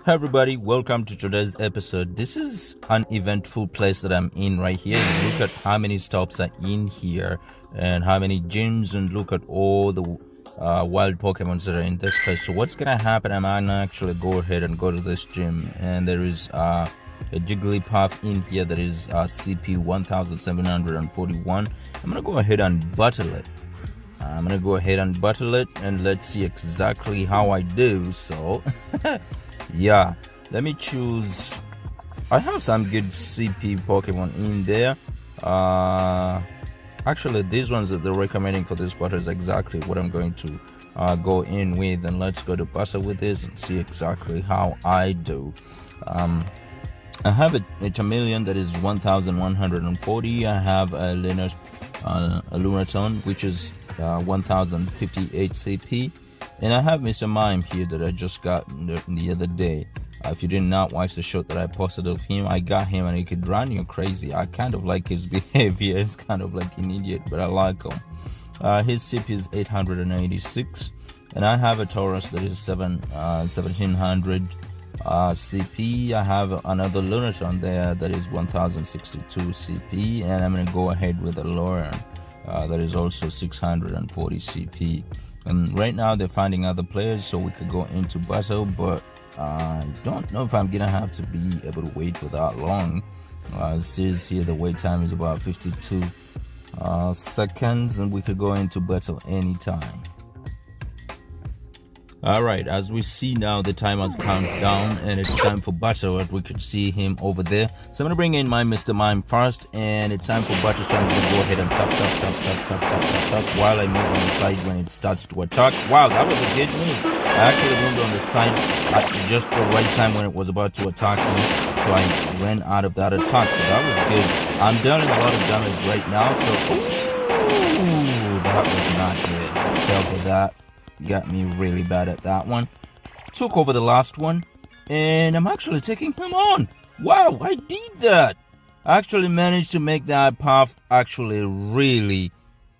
Hi everybody, welcome to today's episode. This is an eventful place that I'm in right here. Look at how many stops are in here and how many gyms, and look at all the wild Pokemons that are in this place. So what's gonna happen, I'm gonna actually go ahead and go to this gym, and there is a Jigglypuff in here that is CP 1741. I'm gonna go ahead and battle it. And let's see exactly how I do. So yeah, let me choose. I have some good CP Pokemon in there. Actually, these ones that they're recommending for this battle is exactly what I'm going to go in with, and let's go to battle with this and see exactly how I do. I have a chameleon that is 1140. I have a Lunaton, which is 1058 CP, and I have Mr. Mime here that I just got the other day. If you did not watch the shot that I posted of him, I got him and he could run you crazy. I kind of like his behavior. It's kind of like an idiot, but I like him. His CP is 886, and I have a Taurus that is 1700 CP. I have another Lunaton there that is 1062 CP, and I'm gonna go ahead with a Lauren that is also 640 CP. And right now they're finding other players so we could go into battle, but I don't know if I'm gonna have to be able to wait for that long. It says here the wait time is about 52 seconds, and we could go into battle anytime. Alright, as we see now, the time has counted down and it's time for battle. We could see him over there. So I'm going to bring in my Mr. Mime first, and it's time for battle. So I'm going to go ahead and tap while I move on the side when it starts to attack. Wow, that was a good move. I actually moved on the side at just the right time when it was about to attack me. So I ran out of that attack. So that was good. I'm dealing a lot of damage right now. So, ooh, that was not good. I fell for that. Got me really bad at that one. Took over the last one, and I'm actually taking him on. Wow, I did that. I actually managed to make that path actually really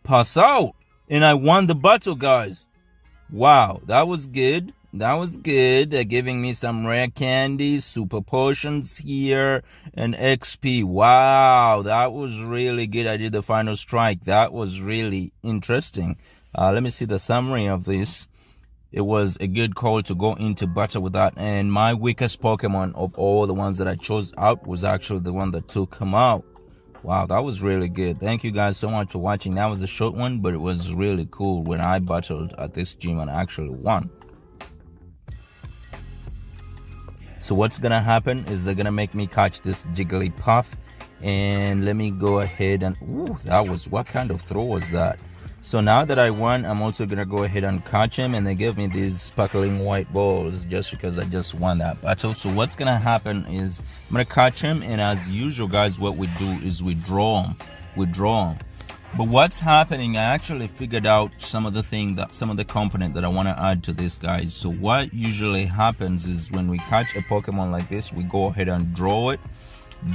pass out, and I won the battle, guys. Wow, that was good. They're giving me some rare candies, super potions here, and XP. Wow, that was really good. I did the final strike. That was really interesting. Let me see the summary of this. It was a good call to go into battle with that, and my weakest Pokemon of all the ones that I chose out was actually the one that took him out. Wow, that was really good. Thank you guys so much for watching. That was a short one, but it was really cool when I battled at this gym and I actually won. So what's gonna happen is they're gonna make me catch this Jigglypuff, and let me go ahead and what kind of throw was that? So now that I won, I'm also gonna go ahead and catch him, and they give me these sparkling white balls just because I just won that battle. So what's gonna happen is I'm gonna catch him, and as usual, guys, what we do is we draw him. But what's happening, I actually figured out some of the component that I want to add to this, guys. So what usually happens is when we catch a Pokemon like this, we go ahead and draw it.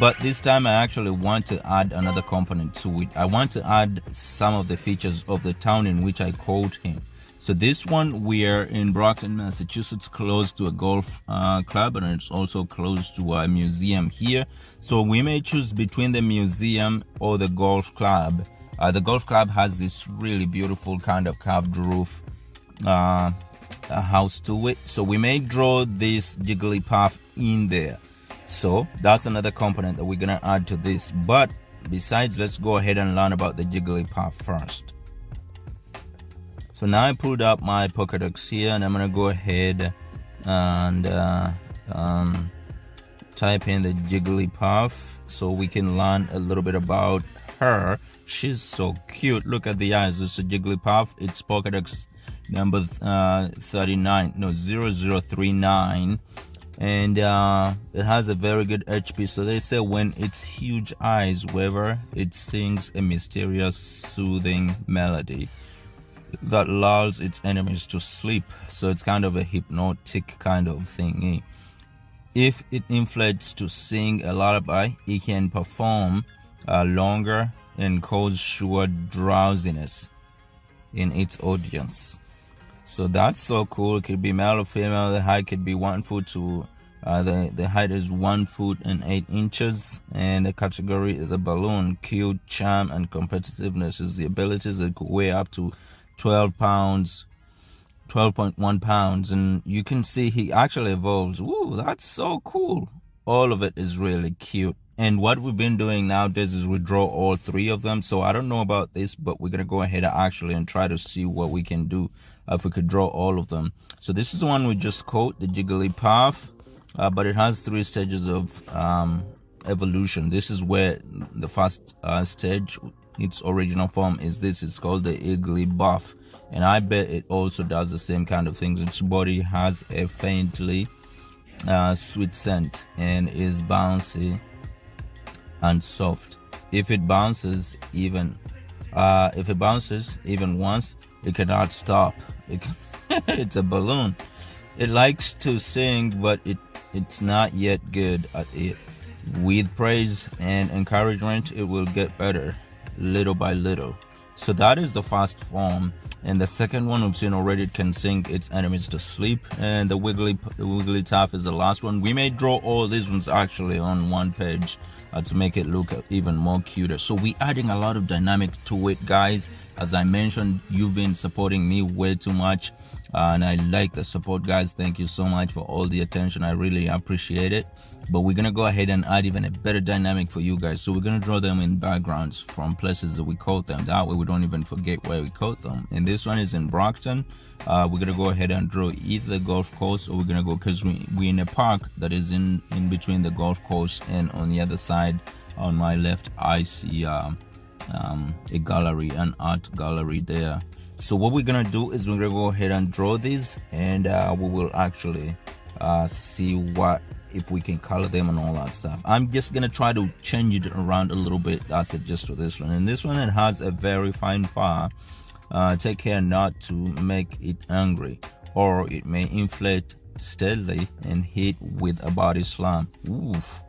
But this time I actually want to add another component to it. I want to add some of the features of the town in which I caught him. So this one, we are in Brockton, Massachusetts, close to a golf club, and it's also close to a museum here. So we may choose between the museum or the golf club. The golf club has this really beautiful kind of carved roof house to it. So we may draw this Jigglypuff in there. So that's another component that we're gonna add to this. But besides, let's go ahead and learn about the Jigglypuff first. So now I pulled up my Pokédex here, and I'm gonna go ahead and type in the Jigglypuff so we can learn a little bit about her. She's so cute. Look at the eyes. This is a Jigglypuff. It's Pokédex number 0039. And it has a very good HP. So they say when its huge eyes waver, it sings a mysterious soothing melody that lulls its enemies to sleep. So it's kind of a hypnotic kind of thingy. If it inflates to sing a lullaby, it can perform longer and cause sure drowsiness in its audience. So that's so cool. It could be male or female. The height could be 1 foot to The height is 1 foot and 8 inches, and the category is a balloon. Cute, charm, and competitiveness is the abilities that could weigh up to 12 pounds, 12.1 pounds, and you can see he actually evolves. Ooh, that's so cool. All of it is really cute. And what we've been doing nowadays is we draw all 3 of them. So I don't know about this, but we're gonna go ahead and try to see what we can do if we could draw all of them. So this is the one we just caught, the Jigglypuff, but it has 3 stages of evolution. This is where the first stage, its original form is this. It's called the Jigglypuff, and I bet it also does the same kind of things. Its body has a faintly sweet scent and is bouncy and soft. If it bounces even once, it cannot stop. It's a balloon. It likes to sing, but it's not yet good at it. With praise and encouragement, it will get better little by little. So that is the first form. And the second one we've seen already, it can sing its enemies to sleep. And the Wigglytuff is the last one. We may draw all these ones actually on one page to make it look even more cuter. So we're adding a lot of dynamic to it, guys. As I mentioned, you've been supporting me way too much, and I like the support, guys. Thank you so much for all the attention. I really appreciate it. But we're gonna go ahead and add even a better dynamic for you guys. So we're gonna draw them in backgrounds from places that we caught them. That way we don't even forget where we caught them. And this one is in Brockton. We're gonna go ahead and draw either the golf course, or we're gonna go, because we're in a park that is in between the golf course, and on the other side on my left I see a gallery, an art gallery there. So what we're gonna do is we're gonna go ahead and draw these, and we will actually see if we can color them and all that stuff. I'm just gonna try to change it around a little bit. That's it, just for this one. And this one, it has a very fine fur. Take care not to make it angry, or it may inflate steadily and hit with a body slam. Oof.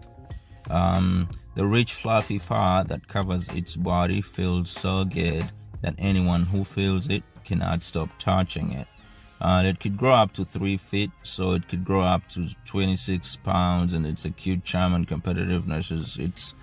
The rich fluffy fur that covers its body feels so good that anyone who feels it cannot stop touching it. It could grow up to 3 feet, so it could grow up to 26 pounds, and it's a cute charm, and competitiveness is its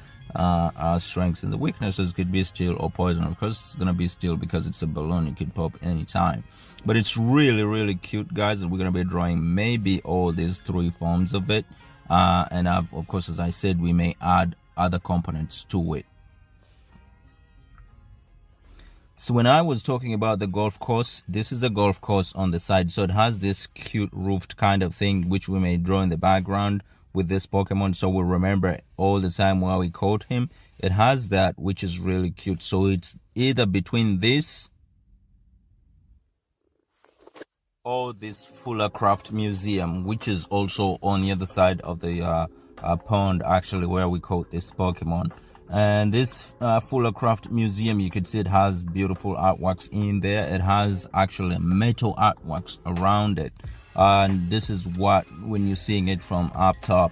strengths, and the weaknesses could be steel or poison. Of course, it's gonna be steel because it's a balloon. It could pop anytime, but it's really cute, guys. And we're gonna be drawing maybe all these 3 forms of it, and of course, as I said, we may add other components to it. So when I was talking about the golf course, this is a golf course on the side. So it has this cute roofed kind of thing, which we may draw in the background with this Pokemon, so we'll remember all the time while we caught him. It has that, which is really cute. So it's either between this or this Fuller Craft Museum, which is also on the other side of the pond, actually, where we caught this Pokemon. And this Fuller Craft Museum, you can see it has beautiful artworks in there. It has actually metal artworks around it, and this is what, when you're seeing it from up top.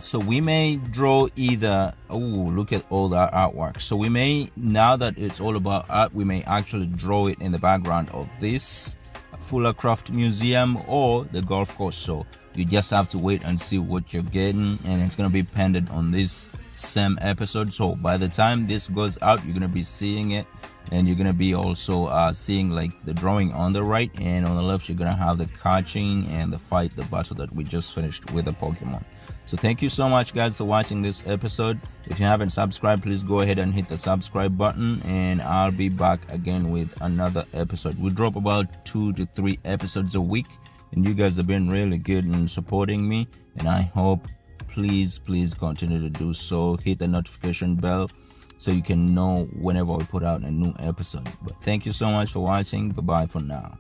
So we may draw either, oh, look at all that artwork. So we may, now that it's all about art, we may actually draw it in the background of this Fuller Craft Museum or the golf course. So you just have to wait and see what you're getting, and it's going to be pendant on this same episode. So by the time this goes out, you're going to be seeing it, and you're going to be also seeing like the drawing on the right, and on the left you're going to have the catching and the fight, the battle that we just finished with the Pokemon. So thank you so much, guys, for watching this episode. If you haven't subscribed, please go ahead and hit the subscribe button, and I'll be back again with another episode. We drop about 2 to 3 episodes a week, and you guys have been really good in supporting me, and I hope please continue to do so. Hit the notification bell so you can know whenever we put out a new episode. But thank you so much for watching. Bye bye for now.